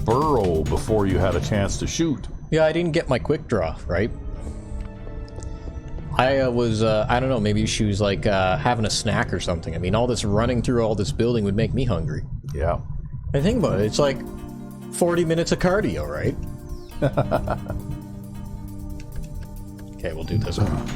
S2: burrow before you had a chance to shoot.
S1: Yeah, I didn't get my quick draw, right? I was, I don't know, maybe she was like having a snack or something. I mean, all this running through all this building would make me hungry.
S2: Yeah.
S1: And think about it, it's like 40 minutes of cardio, right? Okay, we'll do this one.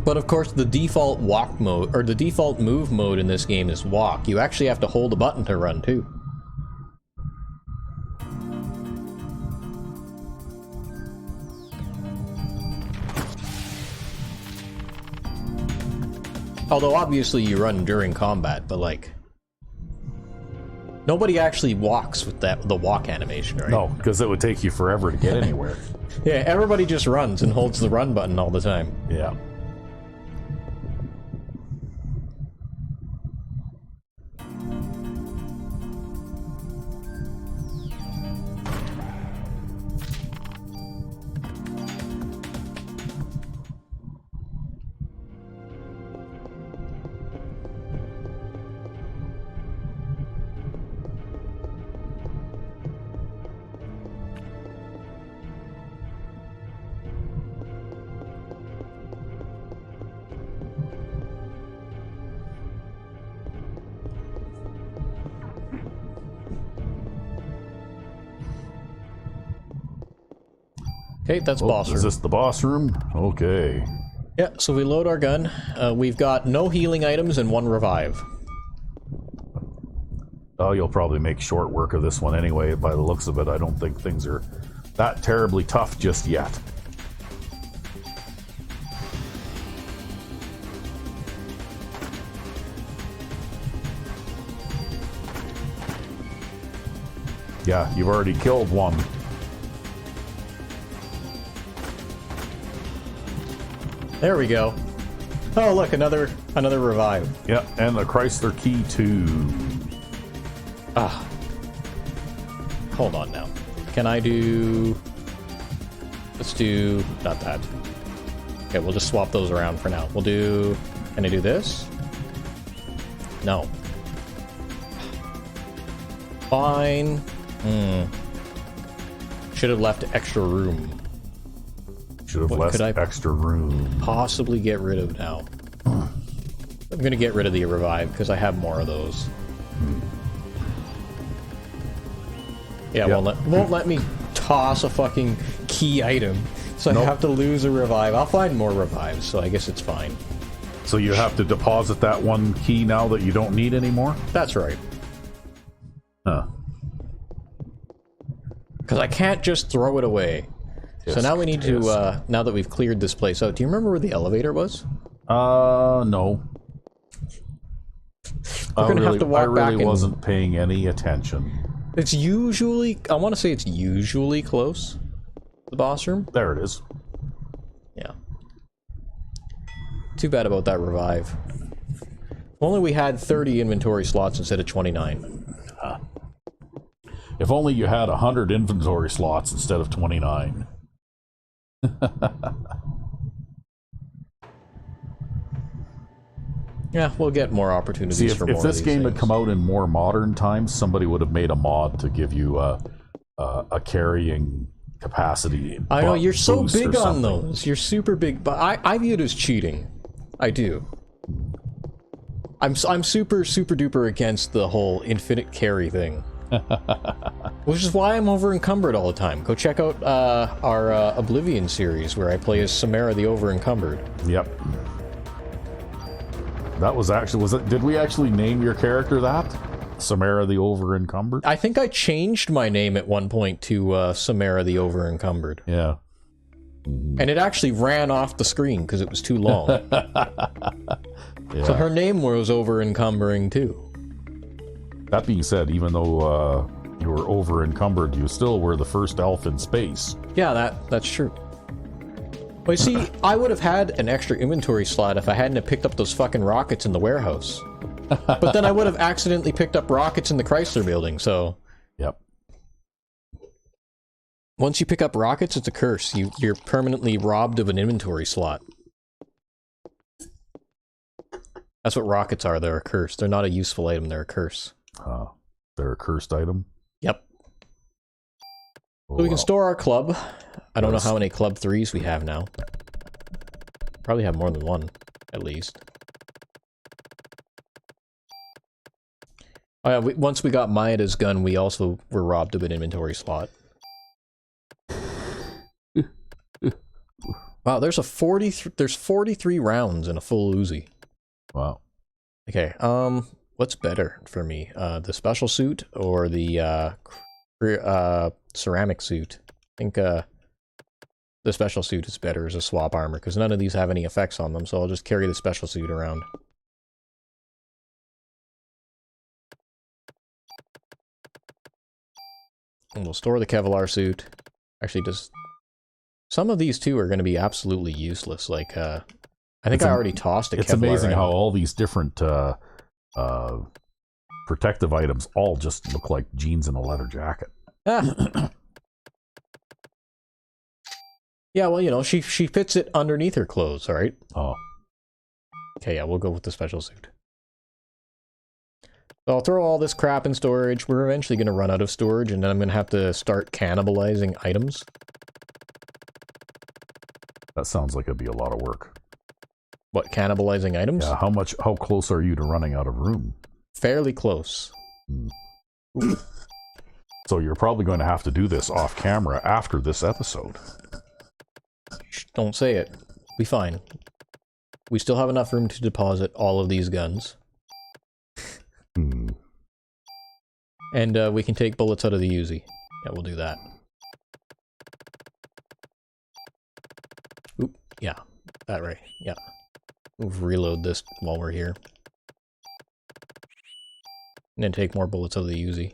S1: But of course, the default walk mode, or the default move mode in this game is walk. You actually have to hold a button to run, too. Although, obviously, you run during combat, but, like... Nobody actually walks with the walk animation, right?
S2: No, because it would take you forever to get anywhere.
S1: Yeah, everybody just runs and holds the run button all the time.
S2: Yeah.
S1: Okay, that's boss room.
S2: Is this the boss room? Okay.
S1: Yeah, so we load our gun. We've got no healing items and 1 revive.
S2: Oh, you'll probably make short work of this one anyway, by the looks of it. I don't think things are that terribly tough just yet. Yeah, you've already killed one.
S1: There we go. Oh, look, another revive.
S2: Yeah, and the Chrysler Key 2.
S1: Ah. Hold on now. Can I do... Let's do... Not that. Okay, we'll just swap those around for now. We'll do... Can I do this? No. Fine. Should have left extra room.
S2: Should have
S1: What
S2: left
S1: could I
S2: extra room.
S1: possibly get rid of now? I'm gonna get rid of the revive because I have more of those. Yeah,
S2: Yep.
S1: won't let me toss a fucking key item, so
S2: Nope.
S1: I have to lose a revive. I'll find more revives, so I guess it's fine.
S2: So you have to deposit that one key now that you don't need anymore?
S1: That's right.
S2: Huh.
S1: Because I can't just throw it away. So
S2: Yes,
S1: now we need to,
S2: yes.
S1: now that we've cleared this place out, do you remember where the elevator was?
S2: No.
S1: We're gonna have to walk
S2: I really
S1: back and-
S2: wasn't paying any attention.
S1: It's usually, I want to say it's usually close to the boss room.
S2: There it is.
S1: Yeah. Too bad about that revive. If only we had 30 inventory slots instead of 29.
S2: If only you had 100 inventory slots instead of 29.
S1: Yeah, we'll get more opportunities
S2: See,
S1: for
S2: if
S1: more
S2: this
S1: of these
S2: game had
S1: things.
S2: come out in more modern times, somebody would have made a mod to give you a carrying capacity.
S1: I know, you're so
S2: boost or
S1: big on
S2: something.
S1: those. You're super big, but I view it as cheating. I do. I'm super duper against the whole infinite carry thing. Which is why I'm over encumbered all the time. Go check out our Oblivion series where I play as Samara the Over Encumbered.
S2: Yep. That was actually, did we actually name your character that? Samara the Over Encumbered?
S1: I think I changed my name at one point to Samara the Over Encumbered.
S2: Yeah.
S1: And it actually ran off the screen because it was too long.
S2: Yeah.
S1: So her name was over encumbering too.
S2: That being said, even though you were over encumbered, you still were the first elf in space.
S1: Yeah, that's true. Well, you see, I would have had an extra inventory slot if I hadn't have picked up those fucking rockets in the warehouse. But then I would have accidentally picked up rockets in the Chrysler building, so...
S2: Yep.
S1: Once you pick up rockets, it's a curse. You're permanently robbed of an inventory slot. That's what rockets are, they're a curse. They're not a useful item, they're a curse.
S2: They're a cursed item.
S1: Yep.
S2: Oh,
S1: So we can
S2: well.
S1: store our club. I don't know
S2: Yes.
S1: how many club 3s we have now. Probably have more than one, at least. Oh yeah, once we got Maeda's gun, we also were robbed of an inventory slot. Wow, there's 43 rounds in a full Uzi.
S2: Wow.
S1: Okay, what's better for me? The special suit or the ceramic suit? I think the special suit is better as a swap armor, because none of these have any effects on them, so I'll just carry the special suit around. And we'll store the Kevlar suit. Actually, just... Some of these, too, are going to be absolutely useless, like, I think I already tossed a Kevlar.
S2: It's amazing
S1: out.
S2: how all these different protective items all just look like jeans and a leather jacket.
S1: Ah. Yeah, well, you know, she fits it underneath her clothes, all right?
S2: Oh.
S1: Okay, yeah, we'll go with the special suit. So I'll throw all this crap in storage. We're eventually going to run out of storage, and then I'm going to have to start cannibalizing items.
S2: That sounds like it'd be a lot of work.
S1: What, cannibalizing items?
S2: Yeah, how close are you to running out of room?
S1: Fairly close.
S2: So you're probably going to have to do this off camera after this episode.
S1: Shh, don't say it. Be fine. We still have enough room to deposit all of these guns. And we can take bullets out of the Uzi. Yeah, we'll do that. Oop, yeah. That right, yeah. We'll reload this while we're here. And then take more bullets out of the Uzi.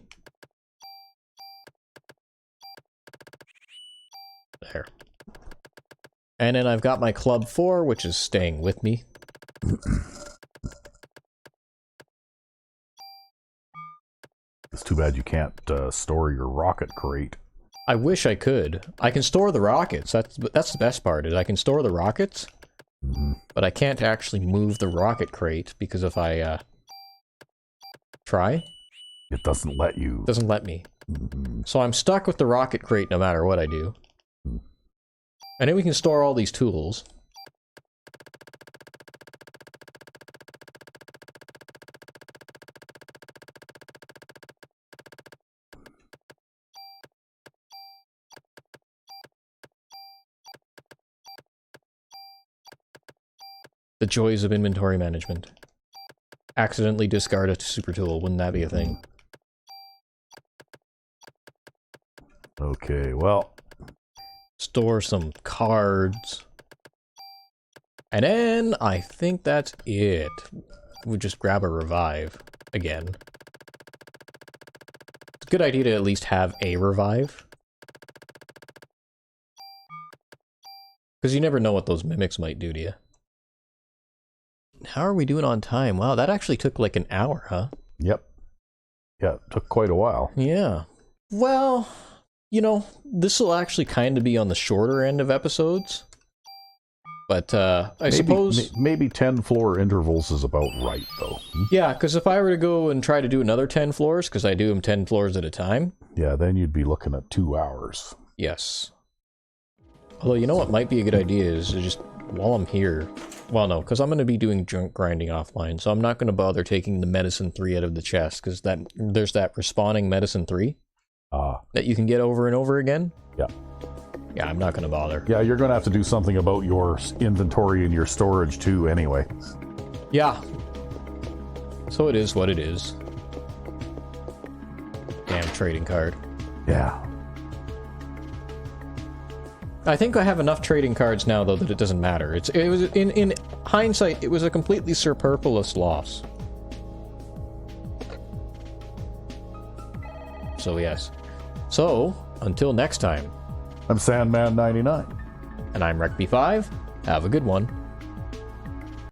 S1: There. And then I've got my Club 4, which is staying with me.
S2: It's too bad you can't store your rocket crate.
S1: I wish I could. I can store the rockets. That's the best part, is I can store the rockets, but I can't actually move the rocket crate, because if I try...
S2: It doesn't let you.
S1: It doesn't let me. So I'm stuck with the rocket crate no matter what I do. And then we can store all these tools. The joys of inventory management. Accidentally discard a super tool, wouldn't that be a thing?
S2: Okay, well...
S1: Store some cards. And then, I think that's it. We just grab a revive again. It's a good idea to at least have a revive. Because you never know what those mimics might do to you. How are we doing on time? Wow, that actually took like an hour, huh?
S2: Yep. Yeah, it took quite a while.
S1: Yeah. Well, you know, this will actually kind of be on the shorter end of episodes. But, I suppose...
S2: Maybe 10 floor intervals is about right, though.
S1: Yeah, because if I were to go and try to do another 10 floors, because I do them 10 floors at a time...
S2: Yeah, then you'd be looking at 2 hours.
S1: Yes. Although, you know what might be a good idea is to just, while I'm here... Well, no, because I'm going to be doing junk grinding offline, so I'm not going to bother taking the Medicine 3 out of the chest, because there's that respawning Medicine 3 that you can get over and over again.
S2: Yeah.
S1: Yeah, I'm not going to bother.
S2: Yeah, you're going to have to do something about your inventory and your storage, too, anyway.
S1: Yeah. So it is what it is. Damn trading card.
S2: Yeah.
S1: I think I have enough trading cards now, though, that it doesn't matter. It was in hindsight, it was a completely superfluous loss. So yes. So until next time.
S2: I'm Sandman99.
S1: And I'm Rec B5. Have a good one.